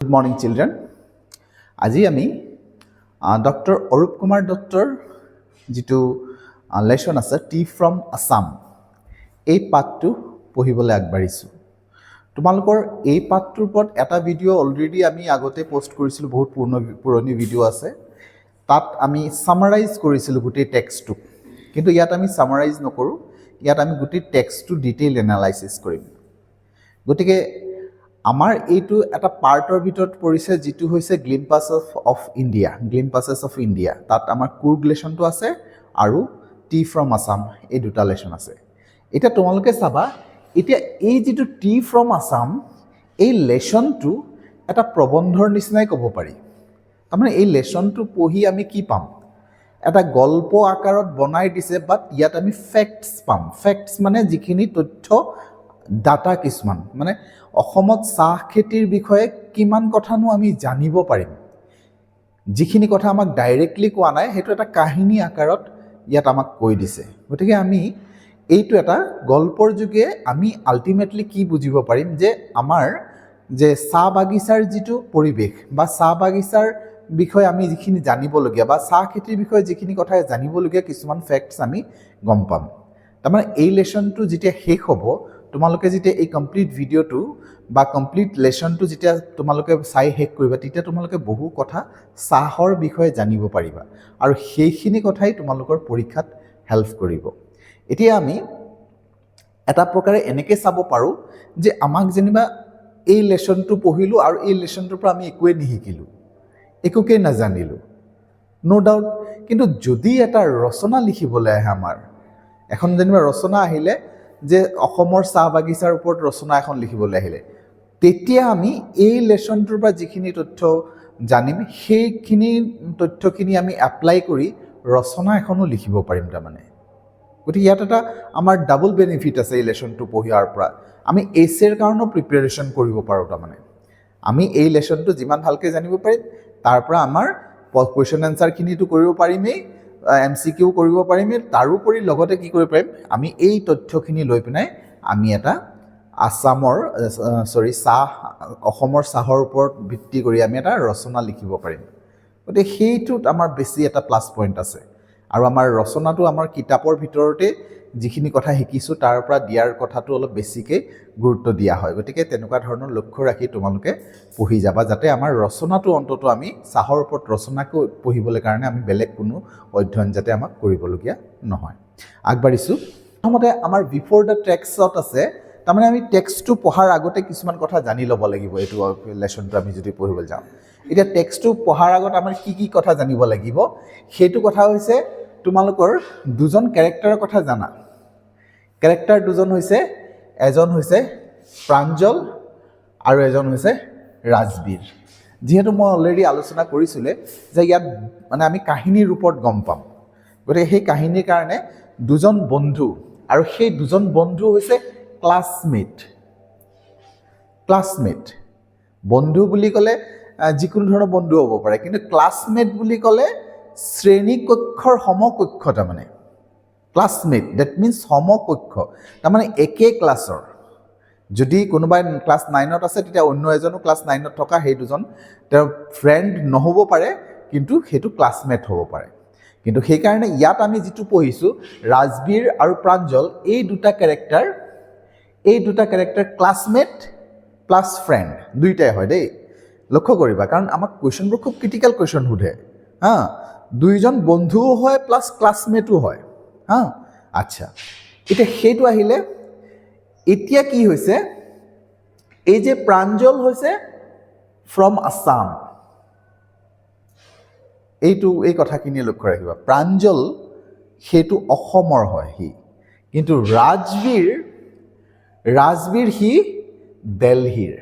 Good morning, children. আজি আমি doctor Arup Kumar দত্তৰ যিটো লেশ্যন আছে টি ফ্ৰম আছাম এই পাঠটো পঢ়িবলৈ আগবাঢ়িছোঁ। তোমালোকৰ এই পাঠটোৰ ওপৰত এটা ভিডিঅ' অলৰেডি আমি আগতে পোষ্ট কৰিছিলোঁ, বহুত পুৰণি ভিডিঅ' আছে। তাত আমি সামাৰাইজ কৰিছিলোঁ গোটেই টেক্সটটো, কিন্তু ইয়াত আমি সামাৰাইজ নকৰোঁ, ইয়াত আমি গোটেই টেক্সটটো ডিটেইল এনালাইচিছ কৰিম। গতিকে আমাৰ এইটো এটা পাৰ্টৰ ভিতৰত পৰিছে যিটো হৈছে গ্লিম্পাছেছ অফ ইণ্ডিয়া। তাত আমাৰ কুৰ্গ লেশ্যনটো আছে আৰু টি ফ্ৰম আছাম এই দুটা লেশ্যন আছে। এতিয়া তোমালোকে চাবা, এতিয়া এই যিটো টি ফ্ৰম আছাম এই লেশ্যনটো এটা প্ৰবন্ধৰ নিচিনাই ক'ব পাৰি। তাৰমানে এই লেশ্যনটো পঢ়ি আমি কি পাম? এটা গল্প আকাৰত বনাই দিছে, বাট ইয়াত আমি ফেক্টছ পাম। ফেক্টছ মানে যিখিনি তথ্য, ডাটা কিছুমান, মানে অসমত চাহ খেতিৰ বিষয়ে কিমান কথানো আমি জানিব পাৰিম। যিখিনি কথা আমাক ডাইৰেক্টলি কোৱা নাই, সেইটো এটা কাহিনী আকাৰত ইয়াত আমাক কৈ দিছে। গতিকে আমি এইটো এটা গল্পৰ যোগে আমি আল্টিমেটলি কি বুজিব পাৰিম যে আমাৰ যে চাহ বাগিচাৰ যিটো পৰিৱেশ বা চাহ বাগিচাৰ বিষয়ে আমি যিখিনি জানিবলগীয়া বা চাহ খেতিৰ বিষয়ে যিখিনি কথা জানিবলগীয়া কিছুমান ফেক্টছ আমি গম পাম। তাৰমানে এই লেশ্যনটো যেতিয়া শেষ হ'ব, তোমালোকে যেতিয়া এই কমপ্লিট ভিডিঅ'টো বা কমপ্লিট লেশ্যনটো যেতিয়া তোমালোকে চাই শেষ কৰিবা, তেতিয়া তোমালোকে বহু কথা চাহৰ বিষয়ে জানিব পাৰিবা আৰু সেইখিনি কথাই তোমালোকৰ পৰীক্ষাত হেল্প কৰিব। এতিয়া আমি এটা প্ৰকাৰে এনেকৈ চাব পাৰোঁ যে আমাক যেনিবা এই লেশ্যনটো পঢ়িলোঁ আৰু এই লেশ্যনটোৰ পৰা আমি একোৱেই নিশিকিলোঁ, একোকে নাজানিলোঁ, ন' ডাউট। কিন্তু যদি এটা ৰচনা লিখিবলৈ আহে, আমাৰ এখন যেনিবা ৰচনা আহিলে যে অসমৰ চাহ বাগিচাৰ ওপৰত ৰচনা এখন লিখিবলৈ আহিলে, তেতিয়া আমি এই লেশ্যনটোৰ পৰা যিখিনি তথ্য জানিম সেইখিনি তথ্যখিনি আমি এপ্লাই কৰি ৰচনা এখনো লিখিব পাৰিম। তাৰমানে গতিকে ইয়াত এটা আমাৰ ডাবল বেনিফিট আছে এই লেশ্যনটো পঢ়াৰ পৰা। আমি এছেৰ কাৰণেও প্ৰিপেৰেশ্যন কৰিব পাৰোঁ। তাৰমানে আমি এই লেশ্যনটো যিমান ভালকৈ জানিব পাৰিম, তাৰ পৰা আমাৰ কুৱেশ্যন এনচাৰখিনিটো কৰিব পাৰিমেই, MCQ কৰিব পাৰিমেই, তাৰোপৰি লগতে কি কৰিব পাৰিম, আমি এই তথ্যখিনি লৈ পিনে আমি এটা অসমৰ চাহৰ ওপৰত ভিত্তি কৰি আমি এটা ৰচনা লিখিব পাৰিম। গতিকে সেইটোত আমাৰ বেছি এটা প্লাছ পইণ্ট আছে। আৰু আমাৰ ৰচনাটো আমাৰ কিতাপৰ ভিতৰতে যিখিনি কথা শিকিছোঁ তাৰ পৰা দিয়াৰ কথাটো অলপ বেছিকৈ গুৰুত্ব দিয়া হয়। গতিকে তেনেকুৱা ধৰণৰ লক্ষ্য ৰাখি তোমালোকে পঢ়ি যাবা, যাতে আমাৰ ৰচনাটো অন্ততঃ আমি চাহৰ ওপৰত ৰচনাকৈ পঢ়িবলৈ কাৰণে আমি বেলেগ কোনো অধ্যয়ন যাতে আমাক কৰিবলগীয়া নহয়। আগবাঢ়িছোঁ। প্ৰথমতে আমাৰ বিফ'ৰ দ্য টেক্সট আছে, তাৰমানে আমি টেক্সটটো পঢ়াৰ আগতে কিছুমান কথা জানি ল'ব লাগিব। এইটো লেশ্যনটো আমি যদি পঢ়িবলৈ যাওঁ, এতিয়া টেক্সটটো পঢ়াৰ আগত আমাৰ কি কি কথা জানিব লাগিব, সেইটো কথা হৈছে তোমালোকৰ দুজন কেৰেক্টাৰৰ কথা জানা। কেৰেক্টাৰ দুজন হৈছে, এজন হৈছে প্ৰাঞ্জল আৰু এজন হৈছে ৰাজবীৰ। যিহেতু মই অলৰেডি আলোচনা কৰিছিলোঁ যে ইয়াত মানে আমি কাহিনীৰ ৰূপত গম পাম, গতিকে সেই কাহিনীৰ কাৰণে দুজন বন্ধু, আৰু সেই দুজন বন্ধু হৈছে ক্লাছমেট। বন্ধু বুলি ক'লে যিকোনো ধৰণৰ বন্ধু হ'ব পাৰে, কিন্তু ক্লাছমেট বুলি ক'লে শ্ৰেণীকক্ষৰ সমকক্ষ। তাৰমানে ক্লাছমেট ডেট মিনছ সমকক্ষ, তাৰমানে একে ক্লাছৰ। যদি কোনোবাই ক্লাছ 9ত আছে, তেতিয়া অন্য এজনো ক্লাছ 9ত থকা সেই দুজন তেওঁৰ ফ্ৰেণ্ড নহ'ব পাৰে, কিন্তু সেইটো ক্লাছমেট হ'ব পাৰে। কিন্তু সেইকাৰণে ইয়াত আমি যিটো পঢ়িছোঁ, ৰাজবীৰ আৰু প্ৰাঞ্জল এই দুটা কেৰেক্টাৰ ক্লাছমেট প্লাছ ফ্ৰেণ্ড দুইটাই হয় দেই। লক্ষ্য কৰিবা, কাৰণ আমাক কুৱেশ্যনবোৰ খুব ক্ৰিটিকেল কুৱেশ্যন সোধে। দুইজন বন্ধুও হয় প্লাছ ক্লাছমেটো হয়। আচ্ছা, এতিয়া সেইটো আহিলে, এতিয়া কি হৈছে, এই যে প্ৰাঞ্জল হৈছে ফ্ৰম আছাম, এই কথাখিনি লক্ষ্য ৰাখিবা। প্ৰাঞ্জল সেইটো অসমৰ হয় সি, কিন্তু ৰাজবীৰ সি দেলহিৰ,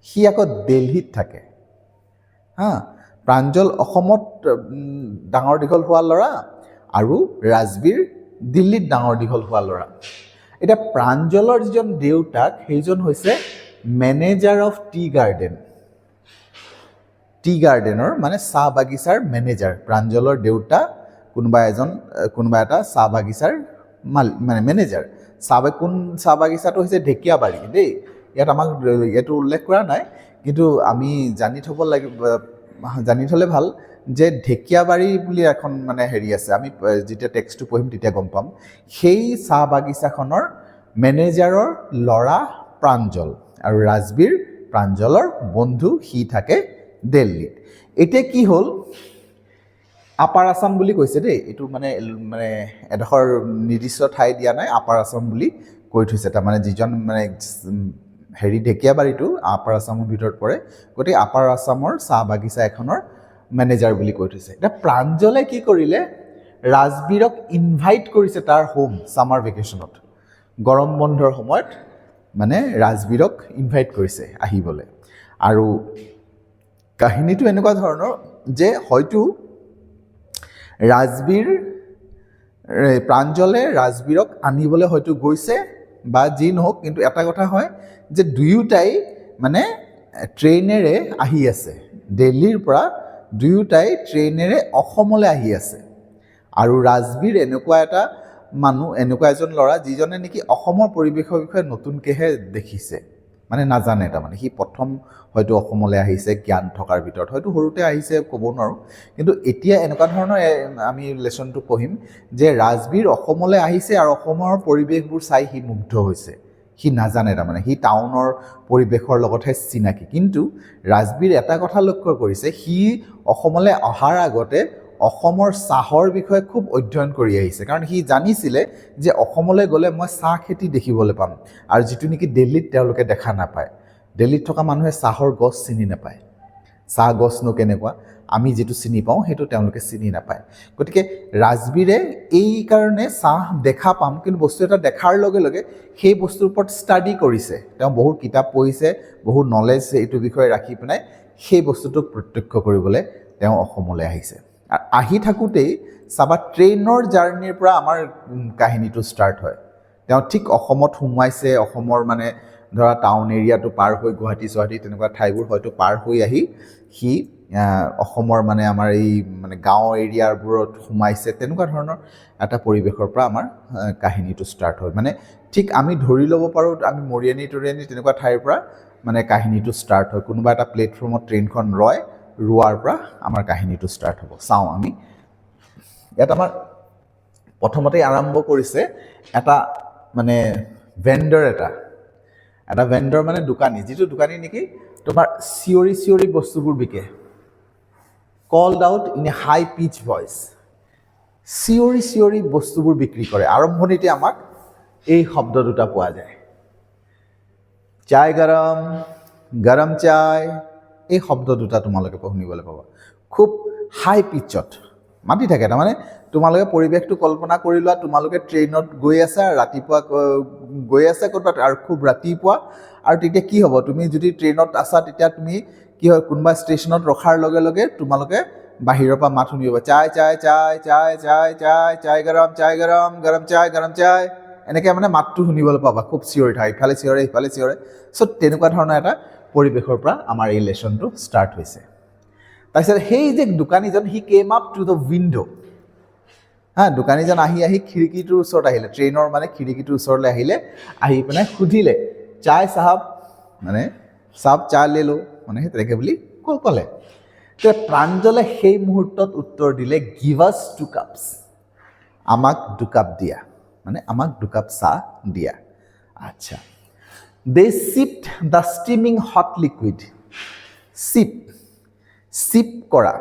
সি আকৌ দেলহিত থাকে। প্ৰাঞ্জল অসমত ডাঙৰ দীঘল হোৱা ল'ৰা আৰু ৰাজবীৰ দিল্লীত ডাঙৰ দীঘল হোৱা ল'ৰা। এতিয়া প্ৰাঞ্জলৰ যিজন দেউতাক, সেইজন হৈছে মেনেজাৰ অফ টি গাৰ্ডেনৰ মানে চাহ বাগিচাৰ মেনেজাৰ। প্ৰাঞ্জলৰ দেউতা কোনোবা এটা চাহ বাগিচাৰ মানে মেনেজাৰ। কোন চাহ বাগিচাটো হৈছে ঢেকীয়াবাৰী দেই। ইয়াত আমাক এইটো উল্লেখ কৰা নাই, কিন্তু আমি জানি থ'লে ভাল যে ঢেকীয়াবাৰী বুলি এখন মানে হেৰি আছে, আমি যেতিয়া টেক্সটটো পঢ়িম তেতিয়া গম পাম। সেই চাহ বাগিচাখনৰ মেনেজাৰৰ ল'ৰা প্ৰাঞ্জল, আৰু ৰাজবীৰ প্ৰাঞ্জলৰ বন্ধু, সি থাকে দিল্লীত। এতিয়া কি হ'ল, আপাৰ আছাম বুলি কৈছে দেই, এইটো মানে এডোখৰ নিৰ্দিষ্ট ঠাই দিয়া নাই, আপাৰ আছাম বুলি কৈ থৈছে। তাৰমানে যিজন মানে হেৰি ঢেকীয়াবাৰীটো আপাৰ আছামৰ ভিতৰত পৰে, গতিকে আপাৰ আছামৰ চাহ বাগিচা এখনৰ মেনেজাৰ বুলি কৈ থৈছে। এতিয়া প্ৰাঞ্জলে কি কৰিলে, ৰাজবীৰক ইনভাইট কৰিছে তাৰ হোম ছামাৰ ভেকেশ্যনত, গৰম বন্ধৰ সময়ত মানে ৰাজবীৰক ইনভাইট কৰিছে আহিবলৈ। আৰু কাহিনীটো এনেকুৱা ধৰণৰ যে হয়তো প্ৰাঞ্জলে ৰাজবীৰক আনিবলৈ হয়তো গৈছে বা যি নহওক, কিন্তু এটা কথা হয় যে দুয়োটাই মানে ট্ৰেইনেৰে আহি আছে, দিল্লীৰ পৰা দুয়োটাই ট্ৰেইনেৰে অসমলৈ আহি আছে। আৰু ৰাজবীৰ এনেকুৱা এজন ল'ৰা যিজনে নেকি অসমৰ পৰিৱেশৰ বিষয়ে নতুনকৈহে দেখিছে, মানে নাজানে। তাৰমানে সি প্ৰথম হয়তো অসমলৈ আহিছে, জ্ঞান থকাৰ ভিতৰত হয়তো সৰুতে আহিছে, ক'ব নোৱাৰোঁ, কিন্তু এতিয়া এনেকুৱা ধৰণৰ আমি লেচনটো পঢ়িম যে ৰাজবীৰ অসমলৈ আহিছে আৰু অসমৰ পৰিৱেশবোৰ চাই সি মুগ্ধ হৈছে। সি নাজানে, তাৰমানে সি টাউনৰ পৰিৱেশৰ লগতহে চিনাকি। কিন্তু ৰাজবীৰ এটা কথা লক্ষ্য কৰিছে, সি অসমলৈ অহাৰ আগতে অসমৰ চাহৰ বিষয়ে খুব অধ্যয়ন কৰি আহিছে, কাৰণ সি জানিছিলে যে অসমলৈ গ'লে মই চাহ খেতি দেখিবলৈ পাম, আৰু যিটো নেকি দিল্লীত তেওঁলোকে দেখা নাপায়। দিল্লীত থকা মানুহে চাহৰ গছ চিনি নাপায়, চাহ গছনো কেনেকুৱা, আমি যিটো চিনি পাওঁ সেইটো তেওঁলোকে চিনি নাপায়। গতিকে ৰাজবীৰে এই কাৰণে চাহ দেখা পাম, কিন্তু বস্তু এটা দেখাৰ লগে লগে সেই বস্তুৰ ওপৰত ষ্টাডি কৰিছে, তেওঁ বহুত কিতাপ পঢ়িছে, বহুত নলেজ এইটো বিষয়ে ৰাখি পেলাই সেই বস্তুটোক প্ৰত্যক্ষ কৰিবলৈ তেওঁ অসমলৈ আহিছে। আৰু আহি থাকোঁতেই চাবা ট্ৰেইনৰ জাৰ্ণিৰ পৰা আমাৰ কাহিনীটো ষ্টাৰ্ট হয়। তেওঁ ঠিক অসমত সোমাইছে, অসমৰ মানে ধৰা টাউন এৰিয়াটো পাৰ হৈ গুৱাহাটী তেনেকুৱা ঠাইবোৰ হয়তো পাৰ হৈ আহি সি অসমৰ মানে আমাৰ এই মানে গাঁও এৰিয়াবোৰত সোমাইছে। তেনেকুৱা ধৰণৰ এটা পৰিৱেশৰ পৰা আমাৰ কাহিনীটো ষ্টাৰ্ট হয়। মানে ঠিক আমি ধৰি ল'ব পাৰোঁ, আমি মৰিয়নি তেনেকুৱা ঠাইৰ পৰা মানে কাহিনীটো ষ্টাৰ্ট হয়। কোনোবা এটা প্লেটফৰ্মত ট্ৰেইনখন ৰোৱাৰ পৰা আমাৰ কাহিনীটো ষ্টাৰ্ট হ'ব। চাওঁ আমি ইয়াত আমাৰ প্ৰথমতেই আৰম্ভ কৰিছে এটা মানে ভেণ্ডৰ, এটা ভেণ্ডৰ মানে দোকানী, যিটো দোকানী নেকি তোমাৰ চিঞৰি বস্তুবোৰ বিকে, called out in a high pitch voice, চিঞৰি বস্তুবোৰ বিক্ৰী কৰে। আৰম্ভণিতে আমাক এই শব্দ দুটা পোৱা যায়, চায় গৰম, গৰম চায়, এই শব্দ দুটা তোমালোকে শুনিবলৈ পাবা। খুব হাই পিচত মাতি থাকে। তাৰমানে তোমালোকে পৰিৱেশটো কল্পনা কৰি লোৱা, তোমালোকে ট্ৰেইনত গৈ আছা, ৰাতিপুৱা গৈ আছে ক'ৰবাত, আৰু খুব ৰাতিপুৱা, আৰু তেতিয়া কি হ'ব, তুমি যদি ট্ৰেইনত আছা তেতিয়া তুমি কি হয়, কোনোবা ষ্টেচনত ৰখাৰ লগে লগে তোমালোকে বাহিৰৰ পৰা মাত শুনিব, চায় চায় চায় চায় চায় চায় চায় গৰম, গৰম চায়, গৰম চায়, এনেকৈ মানে মাতটো শুনিবলৈ পাবা, খুব চিঞৰি থাকে, ইফালে চিঞৰে। চ' তেনেকুৱা ধৰণৰ এটা পৰিৱেশৰ পৰা আমাৰ এই লেচনটো ষ্টাৰ্ট হৈছে। তাৰপিছত সেই যে দোকানীজন, he came up to the window', দোকানীজন আহি খিৰিকীটোৰ ওচৰত আহিলে, ট্ৰেইনৰ মানে খিৰিকীটোৰ ওচৰলৈ আহিলে, আহি পেলাই সুধিলে, চায় চাহাব, মানে চাহাব চাহ লৈ লো, মানে সেই তেনেকৈ বুলি ক'লে। প্ৰাঞ্জলে সেই মুহূৰ্তত উত্তৰ দিলে, গিভ আছ 2 cups, আমাক 2 কাপ দিয়া, মানে আমাক 2 কাপ চাহ দিয়া। আচ্ছা, দে চিপড দ্য ষ্টিমিং হট লিকুইড, চিপ কৰা,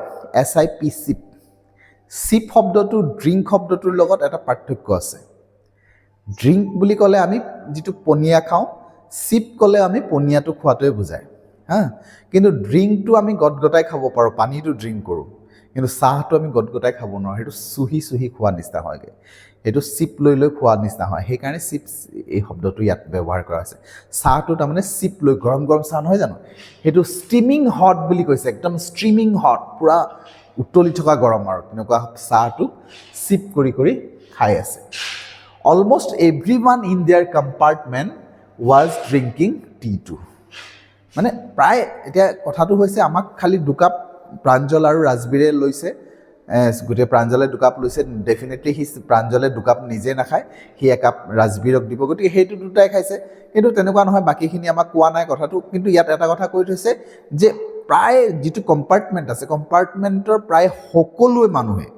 SIP, চিপ শব্দটো ড্ৰিংক শব্দটোৰ লগত এটা পাৰ্থক্য আছে। ড্ৰিংক বুলি ক'লে আমি যিটো পনীয়া খাওঁ, চিপ ক'লে আমি পনীয়াটো খোৱাটোৱে বুজায়। কিন্তু ড্ৰিংকটো আমি গটগটাই খাব পাৰোঁ, পানীটো ড্ৰিংক কৰোঁ, কিন্তু চাহটো আমি গটগটাই খাব নোৱাৰোঁ, সেইটো চুহি খোৱা নিচিনা হয়গৈ, সেইটো চিপ লৈ খোৱা নিচিনা হয়। সেইকাৰণে চিপছ এই শব্দটো ইয়াত ব্যৱহাৰ কৰা হৈছে। চাহটো তাৰমানে চিপ লৈ, গৰম চাহ নহয় জানো, সেইটো ষ্টিমিং হট বুলি কৈছে, একদম ষ্ট্ৰিমিং হট, পূৰা উতলি থকা গৰম, আৰু তেনেকুৱা চাহটো চিপ কৰি খাই আছে। Almost everyone in their compartment was drinking tea too, মানে প্ৰায় এতিয়া কথাটো হৈছে আমাক খালি 2 কাপ প্ৰাঞ্জল আৰু ৰাজবীৰে লৈছে, গোটেই প্ৰাঞ্জলে দুকাপ লৈছে, ডেফিনেটলি সি প্ৰাঞ্জলে দুকাপ নিজে নাখায়, সি একাপ ৰাজবীৰক দিব, গতিকে সেইটো দুটাই খাইছে। কিন্তু তেনেকুৱা নহয়, বাকীখিনি আমাক কোৱা নাই কথাটো। কিন্তু ইয়াত এটা কথা কৈ থৈছে যে প্ৰায় যিটো কম্পাৰ্টমেণ্ট আছে, কম্পাৰ্টমেণ্টৰ প্ৰায় সকলোৱে মানুহে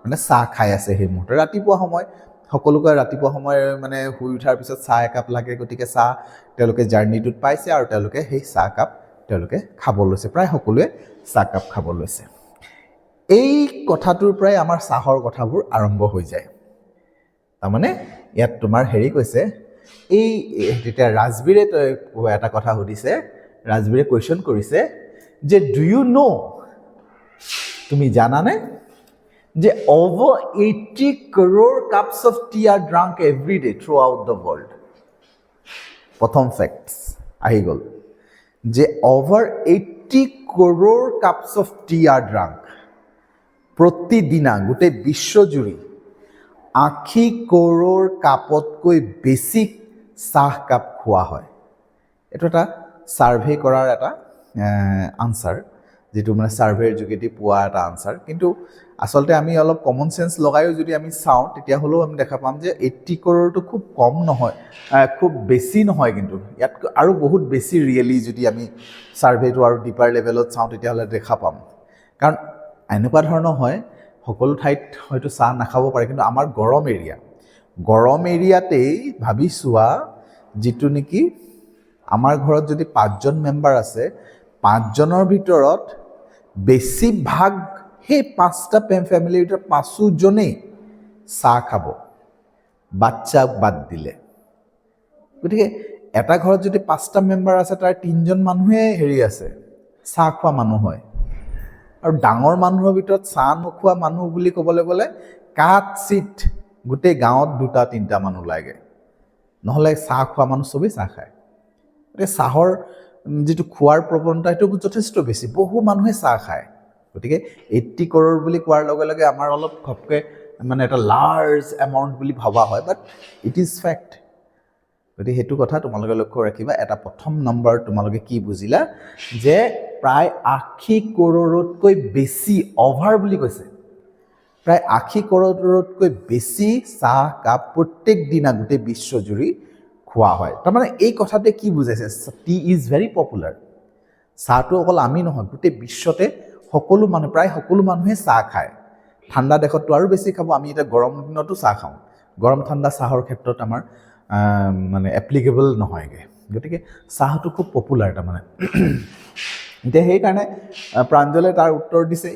মানে চাহ খাই আছে সেই মুহূৰ্তত। ৰাতিপুৱা সময় সকলোকে ৰাতিপুৱা সময় মানে শুই উঠাৰ পিছত চাহ একাপ লাগে, গতিকে চাহ তেওঁলোকে জাৰ্ণিটোত পাইছে আৰু তেওঁলোকে সেই চাহকাপ তেওঁলোকে খাব লৈছে, প্ৰায় সকলোৱে চাহকাপ খাব লৈছে। এই কথাটোৰ পৰাই আমাৰ চাহৰ কথাবোৰ আৰম্ভ হৈ যায়। তাৰমানে ইয়াত তোমাৰ হেৰি কৈছে, এই তেতিয়া ৰাজবীৰে এটা কথা সুধিছে, ৰাজবীৰে কুৱেশ্যন কৰিছে যে ডু ইউ ন', তুমি জানানে যে over 80 crore cups of tea are drunk every day throughout the world. প্ৰথম ফেক্টছ আহি গ'ল যে over 80 crore cups of tea are drunk, প্ৰতিদিনা গোটেই বিশ্বজুৰি 80 কৰোৰ কাপতকৈ বেছি চাহকাপ খোৱা হয়। এইটো এটা ছাৰ্ভে কৰাৰ এটা আনচাৰ, যিটো মানে ছাৰ্ভেৰ যোগেদি পোৱা এটা আনচাৰ। কিন্তু আচলতে আমি অলপ কমন চেন্স লগায়ো যদি আমি চাওঁ, তেতিয়াহ'লেও আমি দেখা পাম যে 80 কৰোৰটো খুব কম নহয়, খুব বেছি নহয়। কিন্তু ইয়াত আৰু বহুত বেছি ৰিয়েলি যদি আমি ছাৰ্ভেটো আৰু ডিপাৰ লেভেলত চাওঁ, তেতিয়াহ'লে দেখা পাম। কাৰণ এনেকুৱা ধৰণৰ হয়, সকলো ঠাইত হয়তো চাহ নাখাব পাৰে, কিন্তু আমাৰ গৰম এৰিয়াতেই ভাবি চোৱা, যিটো নেকি আমাৰ ঘৰত যদি 5জন মেম্বাৰ আছে, 5জনৰ ভিতৰত বেছিভাগ সেই 5টা ফেমিলিৰ ভিতৰত 5জনেই চাহ খাব, বাচ্চাক বাদ দিলে। গতিকে এটা ঘৰত যদি 5টা মেম্বাৰ আছে, তাৰ 3জন মানুহে হেৰি আছে, চাহ খোৱা মানুহ হয়। আৰু ডাঙৰ মানুহৰ ভিতৰত চাহ নোখোৱা মানুহ বুলি ক'বলৈ গ'লে কাট চিট গোটেই গাঁৱত 2-3টা মানুহ লাগে, নহ'লে চাহ খোৱা মানুহ চবেই চাহ খায়। গতিকে চাহৰ যিটো খোৱাৰ প্ৰৱণতা সেইটো যথেষ্ট বেছি, বহু মানুহে চাহ খায়। গতিকে 80 কৰোৰ বুলি কোৱাৰ লগে লগে আমাৰ অলপ ঘপকৈ মানে এটা লাৰ্জ এমাউণ্ট বুলি ভবা হয়, বাট ইট ইজ ফেক্ট। গতিকে সেইটো কথা তোমালোকে লক্ষ্য ৰাখিবা। এটা প্ৰথম নম্বৰ তোমালোকে কি বুজিলা, যে প্ৰায় 80 কৰোৰতকৈ বেছি, অভাৰ বুলি কৈছে, প্ৰায় 80 কৰোৰতকৈ বেছি চাহকাপ প্ৰত্যেক দিনা গোটেই বিশ্বজুৰি খোৱা হয়। তাৰমানে এই কথাটোৱে কি বুজাইছে, টি ইজ ভেৰি পপুলাৰ। চাহটো অকল আমি নহয়, গোটেই বিশ্বতে সকলো মানুহ, প্ৰায় সকলো মানুহে চাহ খায়। ঠাণ্ডা দেশততো আৰু বেছি খাব। আমি এতিয়া গৰম দিনতো চাহ খাওঁ, গৰম ঠাণ্ডা চাহৰ ক্ষেত্ৰত আমাৰ মানে এপ্লিকেবল নহয়গৈ। গতিকে চাহটো খুব পপুলাৰ তাৰমানে। এতিয়া সেইকাৰণে প্ৰাঞ্জলে তাৰ উত্তৰ দিছে,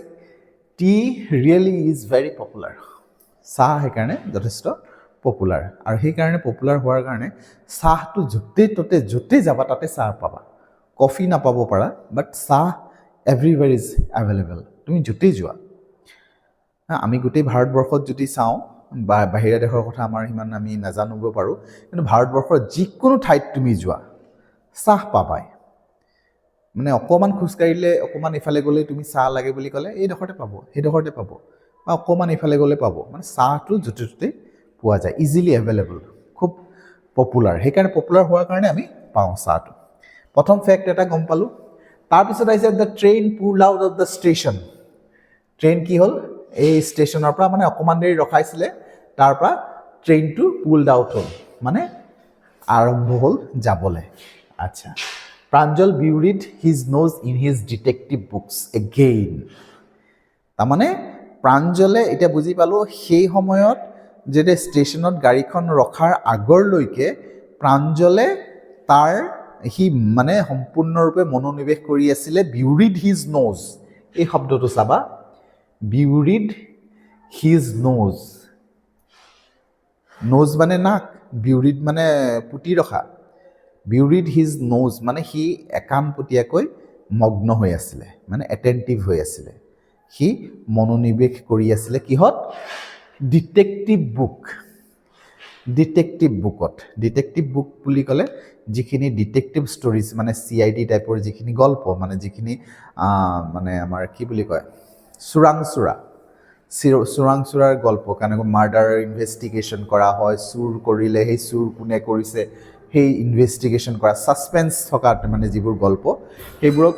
T really is very popular. চাহ সেইকাৰণে যথেষ্ট পপুলাৰ, আৰু সেইকাৰণে পপুলাৰ হোৱাৰ কাৰণে চাহটো য'তেই যাবা তাতে চাহ পাবা। কফি নাপাব পাৰা, বাট চাহ এভৰিৱেৰ ইজ এভেইলেবল, তুমি য'তেই যোৱা। আমি গোটেই ভাৰতবৰ্ষত যদি চাওঁ, বা বাহিৰা দেশৰ কথা আমাৰ সিমান আমি নাজানিব পাৰোঁ, কিন্তু ভাৰতবৰ্ষৰ যিকোনো ঠাইত তুমি যোৱা চাহ পাবাই। মানে অকণমান খোজকাঢ়িলে, অকণমান ইফালে গ'লে তুমি চাহ লাগে বুলি ক'লে এইডোখৰতে পাব, সেইডোখৰতে পাব, বা অকণমান ইফালে গ'লে পাব। মানে চাহটো য'তে ত'তে পোৱা যায়, ইজিলি এভেইলেবল, খুব পপুলাৰ। সেইকাৰণে পপুলাৰ হোৱাৰ কাৰণে আমি পাওঁ চাহটো। প্ৰথম ফেক্ট এটা গম পালোঁ। তাৰপিছত আহিছে the train pulled out of the station. Train কি হ'ল, এই ষ্টেচনৰ পৰা মানে অকণমান দেৰি ৰখাইছিলে, তাৰ পৰা ট্ৰেইনটো পুলড আউট হ'ল, মানে আৰম্ভ হ'ল যাবলৈ। আচ্ছা, Pranjal buried his nose in his detective books again. তাৰমানে প্ৰাঞ্জলে, এতিয়া বুজি পালোঁ, সেই সময়ত যেতিয়া ষ্টেচনত গাড়ীখন ৰখাৰ আগৰলৈকে প্ৰাঞ্জলে সি মানে সম্পূৰ্ণৰূপে মনোনিৱেশ কৰি আছিলে বিউৰিড হিজ নোজ। এই শব্দটো চাবা, বিউৰিড হিজ নোজ। নোজ মানে নাক, বিউৰিড মানে পুতি ৰখা। বিউৰিড হিজ নোজ মানে সি একানপতীয়াকৈ মগ্ন হৈ আছিলে, মানে এটেণ্টিভ হৈ আছিলে। সি মনোনিৱেশ কৰি আছিলে কিহত, ডিটেক্টিভ বুক। ডিটেক্টিভ বুকত। ডিটেক্টিভ বুক বুলি ক'লে যিখিনি ডিটেক্টিভ ষ্টৰিজ, মানে CID টাইপৰ যিখিনি গল্প, মানে যিখিনি মানে আমাৰ কি বুলি কয়, চোৰাংচোৰাৰ গল্প, কেনেকৈ মাৰ্ডাৰ ইনভেষ্টিগেশ্যন কৰা হয়, চুৰ কৰিলে সেই চুৰ কোনে কৰিছে সেই ইনভেষ্টিগেশ্যন কৰা, ছাছপেন্স থকা মানে যিবোৰ গল্প, সেইবোৰক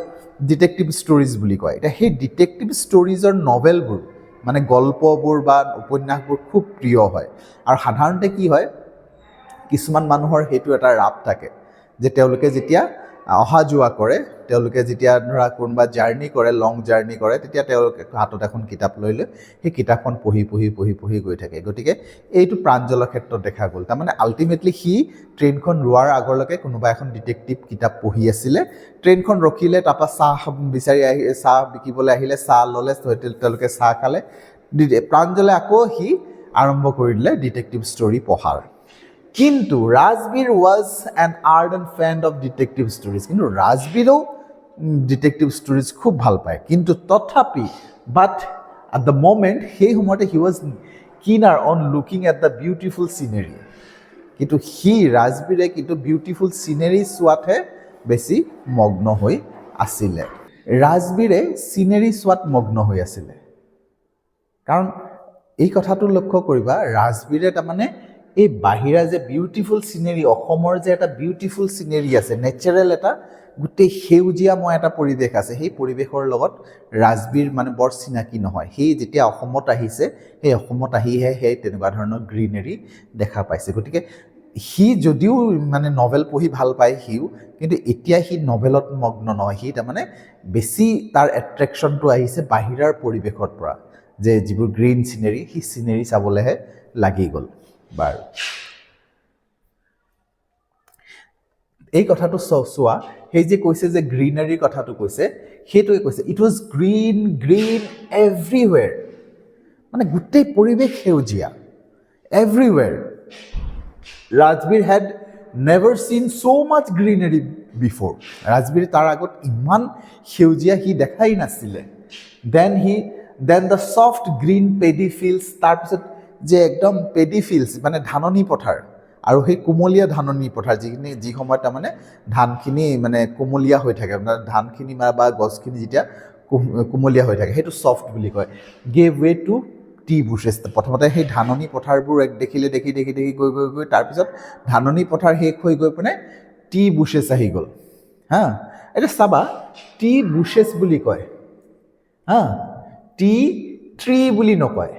ডিটেক্টিভ ষ্টৰিজ বুলি কয়। এতিয়া সেই ডিটেক্টিভ ষ্টৰিজৰ নভেলবোৰ মানে গল্পবোৰ বা উপন্যাসবোৰ খুব প্ৰিয় হয় আৰু সাধাৰণতে কি হয় কিছুমান মানুহৰ সেইটো এটা ৰাপ থাকে যে তেওঁলোকে যেতিয়া অহা যোৱা কৰে তেওঁলোকে যেতিয়া ধৰা কোনোবা জাৰ্ণি কৰে লং জাৰ্ণি কৰে তেতিয়া তেওঁলোকে হাতত এখন কিতাপ লৈ সেই কিতাপখন পঢ়ি গৈ থাকে গতিকে এইটো প্ৰাঞ্জলৰ ক্ষেত্ৰত দেখা গ'ল তাৰমানে আল্টিমেটলি সি ট্ৰেইনখন ৰোৱাৰ আগলৈকে কোনোবা এখন ডিটেক্টিভ কিতাপ পঢ়ি আছিলে ট্ৰেইনখন ৰখিলে তাৰপৰা চাহ বিচাৰি আহি চাহ বিকিবলৈ আহিলে চাহ ল'লে তেওঁলোকে চাহ খালে প্ৰাঞ্জলে আকৌ সি আৰম্ভ কৰি দিলে ডিটেক্টিভ ষ্টৰী পঢ়াৰ কিন্তু Rajbir was N Ardent friend of detective stories কিন্তু ৰাজবীৰেও ডিটেক্টিভ ষ্টৰিজ খুব ভাল পায় কিন্তু তথাপি বাট এট দ্য মমেণ্ট সেই সময়তে হি ৱাজ কিনাৰ on looking at the beautiful scenery কিন্তু ৰাজবীৰে কিন্তু বিউটিফুল চিনেৰী চোৱাতহে বেছি মগ্ন হৈ আছিলে ৰাজবীৰে চিনেৰী চোৱাত মগ্ন হৈ আছিলে কাৰণ এই কথাটো লক্ষ্য কৰিবা ৰাজবীৰে তাৰমানে এই বাহিৰা যে বিউটিফুল চিনেৰী অসমৰ যে এটা বিউটিফুল চিনেৰী আছে নেচাৰেল এটা গোটেই সেউজীয়াময় এটা পৰিৱেশ আছে সেই পৰিৱেশৰ লগত ৰাজবীৰ মানে বৰ চিনাকি নহয় সেই যেতিয়া অসমত আহিছে সেই অসমত আহিহে সেই তেনেকুৱা ধৰণৰ গ্ৰীনেৰী দেখা পাইছে গতিকে সি যদিও মানে নভেল পঢ়ি ভাল পায় সিও কিন্তু এতিয়া সি নভেলত মগ্ন নহয় সি তাৰমানে বেছি তাৰ এট্ৰেকশ্যনটো আহিছে বাহিৰাৰ পৰিৱেশৰ পৰা যে যিবোৰ গ্ৰীণ চিনেৰী সেই চিনেৰী চাবলৈহে লাগি গ'ল বাৰু এই কথাটো চোৱা সেই যে কৈছে যে গ্ৰীনাৰীৰ কথাটো কৈছে সেইটোৱে কৈছে ইট ৱাজ গ্ৰীণ এভৰিৱেৰ মানে গোটেই পৰিৱেশ সেউজীয়া এভৰিৱেৰ ৰাজবীৰ হেড নেভাৰ চিন ছ' মাছ গ্ৰীনাৰী বিফ'ৰ ৰাজবীৰ তাৰ আগত ইমান সেউজীয়া সি দেখাই নাছিলে then the soft green paddy fields তাৰপিছত যে একদম পেডি ফিল্ডছ মানে ধাননি পথাৰ আৰু সেই কুমলীয়া ধাননি পথাৰ যি সময়ত তাৰমানে ধানখিনি মানে কুমলীয়া হৈ থাকে ধানখিনি বা গছখিনি যেতিয়া কুমলীয়া হৈ থাকে সেইটো ছফ্ট বুলি কয় গেভ ৱে টু টি বুছেছ প্ৰথমতে সেই ধাননি পথাৰবোৰ দেখি গৈ তাৰপিছত ধাননি পথাৰ শেষ হৈ গৈ পিনে টি বুছেছ আহি গ'ল হা এতিয়া চাবা টি বুছেছ বুলি কয় হা টি ট্ৰী বুলি নকয়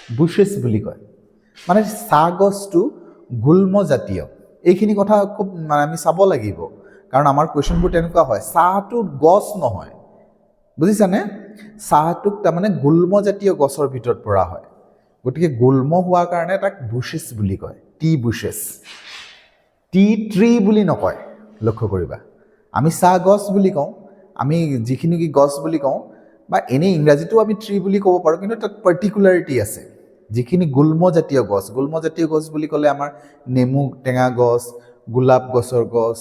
বুছেছ বুলি কয় মানে চাহ গছটো গুল্মজাতীয় এইখিনি কথা খুব আমি চাব লাগিব কাৰণ আমাৰ কুৱেশ্যনবোৰ তেনেকুৱা হয় চাহটো গছ নহয় বুজিছানে চাহটোক তাৰমানে গুল্মজাতীয় গছৰ ভিতৰত পৰা হয় গতিকে গুল্ম হোৱাৰ কাৰণে তাক বুছেছ বুলি কয় টি বুছেছ টি ট্ৰী বুলি নকয় লক্ষ্য কৰিবা আমি চাহ গছ বুলি কওঁ আমি যিখিনি গছ বুলি কওঁ বা এনেই ইংৰাজীতো আমি ট্ৰী বুলি ক'ব পাৰোঁ কিন্তু তাত পাৰ্টিকুলাৰিটি আছে যিখিনি গুল্মজাতীয় গছ বুলি ক'লে আমাৰ নেমু টেঙা গছ গোলাপ গছৰ গছ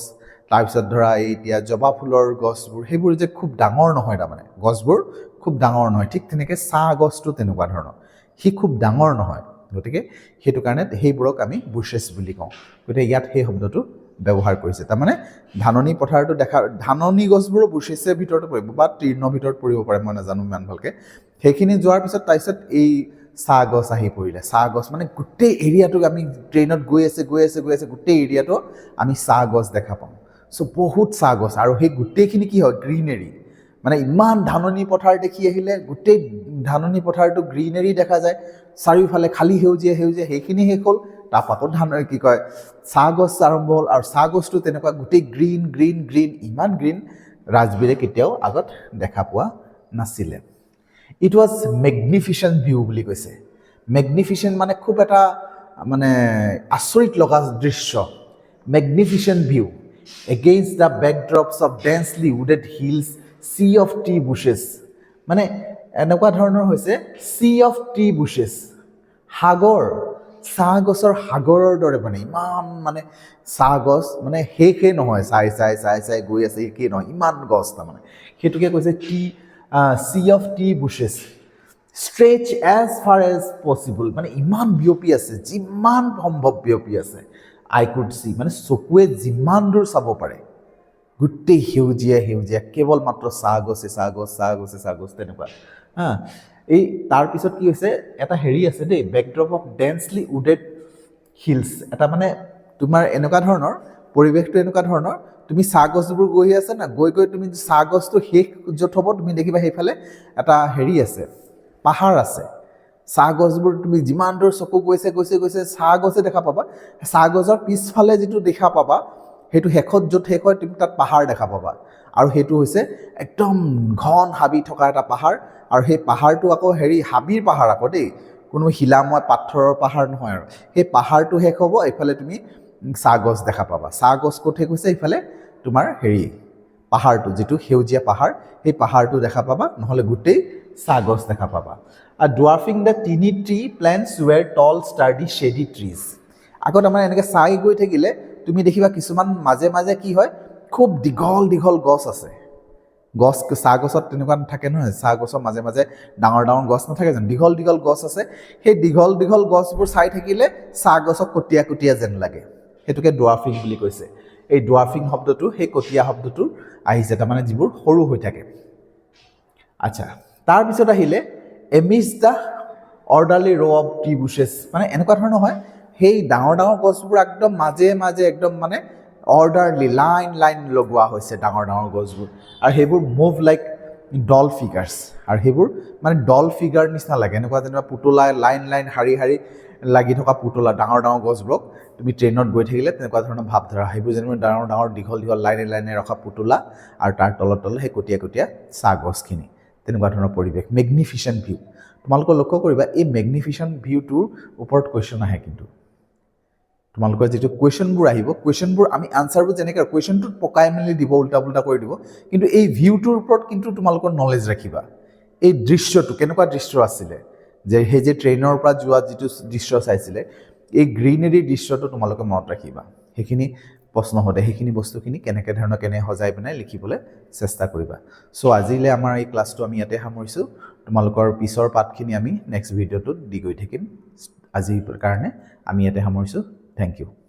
তাৰপিছত ধৰা এতিয়া জবা ফুলৰ গছবোৰ সেইবোৰ যে খুব ডাঙৰ নহয় তাৰমানে গছবোৰ খুব ডাঙৰ নহয় ঠিক তেনেকৈ চাহ গছটো তেনেকুৱা ধৰণৰ সি খুব ডাঙৰ নহয় গতিকে সেইটো কাৰণে সেইবোৰক আমি বুছেছ বুলি কওঁ গতিকে ইয়াত সেই শব্দটো ব্যৱহাৰ কৰিছে তাৰমানে ধাননি পথাৰটো ধাননি গছবোৰো বুছেছৰ ভিতৰতে পৰিব বা তৃৰ্ণৰ ভিতৰত পৰিব পাৰে মই নাজানো ইমান ভালকৈ সেইখিনি যোৱাৰ পিছত তাৰপিছত এই চাহ গছ আহি পৰিলে চাহ গছ মানে গোটেই এৰিয়াটোক আমি ট্ৰেইনত গৈ আছে গোটেই এৰিয়াটো আমি চাহ গছ দেখা পাওঁ চ' বহুত চাহ গছ আৰু সেই গোটেইখিনি কি হয় গ্ৰীনেৰী মানে ইমান ধাননি পথাৰ দেখি আহিলে গোটেই ধাননি পথাৰটো গ্ৰীনেৰী দেখা যায় চাৰিওফালে খালী সেউজীয়া সেইখিনি শেষ হ'ল তাৰপৰা আকৌ কি কয় চাহ গছ আৰম্ভ হ'ল আৰু চাহ গছটো তেনেকুৱা গোটেই গ্ৰীণ ইমান গ্ৰীণ ৰাজবীৰে কেতিয়াও আগত দেখা পোৱা নাছিলে ইট ৱাজ মেগনিফিচেণ্ট ভিউ বুলি কৈছে মেগনিফিচেণ্ট মানে খুব এটা মানে আচৰিত লগা দৃশ্য magnificent view against the backdrops of densely wooded hills sea of tea bushes মানে এনেকুৱা ধৰণৰ হৈছে চি অফ টি বুছেছ সাগৰ চাহ গছৰ সাগৰৰ দৰে মানে ইমান মানে চাহ গছ মানে শেষেই নহয় চাই গৈ আছে শেষেই নহয় ইমান গছ তাৰমানে সেইটোকে কৈছে sea of tea bushes stretch as far as possible মানে ইমান বিয়পি আছে যিমান সম্ভৱ বিয়পি আছে আই কুড চি মানে চকুৱে যিমান দূৰ চাব পাৰে গোটেই সেউজীয়া কেৱল মাত্ৰ চাহ গছ তেনেকুৱা হা এই তাৰপিছত কি হৈছে এটা হেৰি আছে দেই backdrop of densely wooded hills এটা মানে তোমাৰ এনেকুৱা ধৰণৰ পৰিৱেশটো এনেকুৱা ধৰণৰ তুমি চাহ গছবোৰ গৈ আছে না গৈ গৈ তুমি চাহ গছটো শেষ য'ত হ'ব তুমি দেখিবা সেইফালে এটা হেৰি আছে পাহাৰ আছে চাহ গছবোৰ তুমি যিমান দূৰ চকু গৈছে গৈছে গৈছে চাহ গছে দেখা পাবা চাহ গছৰ পিছফালে যিটো দেখা পাবা সেইটো শেষত য'ত শেষ হয় তুমি তাত পাহাৰ দেখা পাবা আৰু সেইটো হৈছে একদম ঘন হাবি থকা এটা পাহাৰ আৰু সেই পাহাৰটো আকৌ হেৰি হাবিৰ পাহাৰ আকৌ দেই কোনো শিলাময় পাথৰৰ পাহাৰ নহয় আৰু সেই পাহাৰটো শেষ হ'ব এইফালে তুমি চাহ গছ দেখা পাবা চাহ গছ ক'ত শেষ হৈছে এইফালে তোমাৰ হেৰি পাহাৰটো যিটো সেউজীয়া পাহাৰ সেই পাহাৰটো দেখা পাবা নহ'লে গোটেই চাহ গছ দেখা পাবা আৰু dwarfing the tiny tree plants were tall sturdy shady trees আগত আমাৰ এনেকৈ চাই গৈ থাকিলে তুমি দেখিবা কিছুমান মাজে মাজে কি হয় খুব দীঘল দীঘল গছ আছে গছ চাহ গছত তেনেকুৱা নাথাকে নহয় চাহ গছৰ মাজে মাজে ডাঙৰ ডাঙৰ গছ নাথাকে জানো দীঘল দীঘল গছ আছে সেই দীঘল দীঘল গছবোৰ চাই থাকিলে চাহ গছক কটীয়া কটীয়া যেন লাগে সেইটোকে ডুৱাৰ্ফিং বুলি কৈছে এই ডুৱাৰ্ফিং শব্দটো সেই কটীয়া শব্দটো আহিছে তাৰমানে যিবোৰ সৰু হৈ থাকে আচ্ছা তাৰপিছত আহিলে এমিজ দ্য অৰ্ডাৰলি ৰ' অফ ট্ৰি বুছেছ মানে এনেকুৱা ধৰণৰ হয় সেই ডাঙৰ ডাঙৰ গছবোৰ একদম মাজে মাজে একদম মানে অৰ্ডাৰলি লাইন লাইন লগোৱা হৈছে ডাঙৰ ডাঙৰ গছবোৰ আৰু সেইবোৰ মুভ লাইক ডল ফিগাৰ্ছ আৰু সেইবোৰ মানে ডল ফিগাৰ নিচিনা লাগে এনেকুৱা যেনিবা পুতলা লাইন লাইন শাৰী শাৰী লাগি থকা পুতলা ডাঙৰ ডাঙৰ গছবোৰক তুমি ট্ৰেইনত গৈ থাকিলে তেনেকুৱা ধৰণৰ ভাৱ ধৰা সেইবোৰ যেনিবা ডাঙৰ ডাঙৰ দীঘল দীঘল লাইনে লাইনে ৰখা পুতলা আৰু তাৰ তলত তলত সেই কটীয়া কটীয়া চাহ গছখিনি তেনেকুৱা ধৰণৰ পৰিৱেশ মেগনিফিচেণ্ট ভিউ তোমালোকে লক্ষ্য কৰিবা এই মেগনিফিচেণ্ট ভিউটোৰ ওপৰত কুৱেশ্যন আহে কিন্তু তোমালোকৰ যিটো কুৱেশ্যনবোৰ আহিব কুৱেশ্যনবোৰ আমি আনচাৰবোৰ যেনেকৈ কুৱেশ্যনটোত পকাই মেলি দিব উল্টা পুল্টা কৰি দিব কিন্তু এই ভিউটোৰ ওপৰত কিন্তু তোমালোকৰ নলেজ ৰাখিবা এই দৃশ্যটো কেনেকুৱা দৃশ্য আছিলে যে সেই যে ট্ৰেইনৰ পৰা যোৱা যিটো দৃশ্য চাইছিলে এই গ্ৰীনেৰী দৃশ্যটো তোমালোকে মনত ৰাখিবা সেইখিনি প্ৰশ্ন সোধে সেইখিনি বস্তুখিনি কেনেকৈ ধৰণৰ কেনে সজাই পিনাই লিখিবলৈ চেষ্টা কৰিবা চ' আজিলৈ আমাৰ এই ক্লাছটো আমি ইয়াতে সামৰিছোঁ তোমালোকৰ পিছৰ পাঠখিনি আমি নেক্সট ভিডিঅ'টোত দি গৈ থাকিম আজিৰ কাৰণে আমি ইয়াতে সামৰিছোঁ Thank you.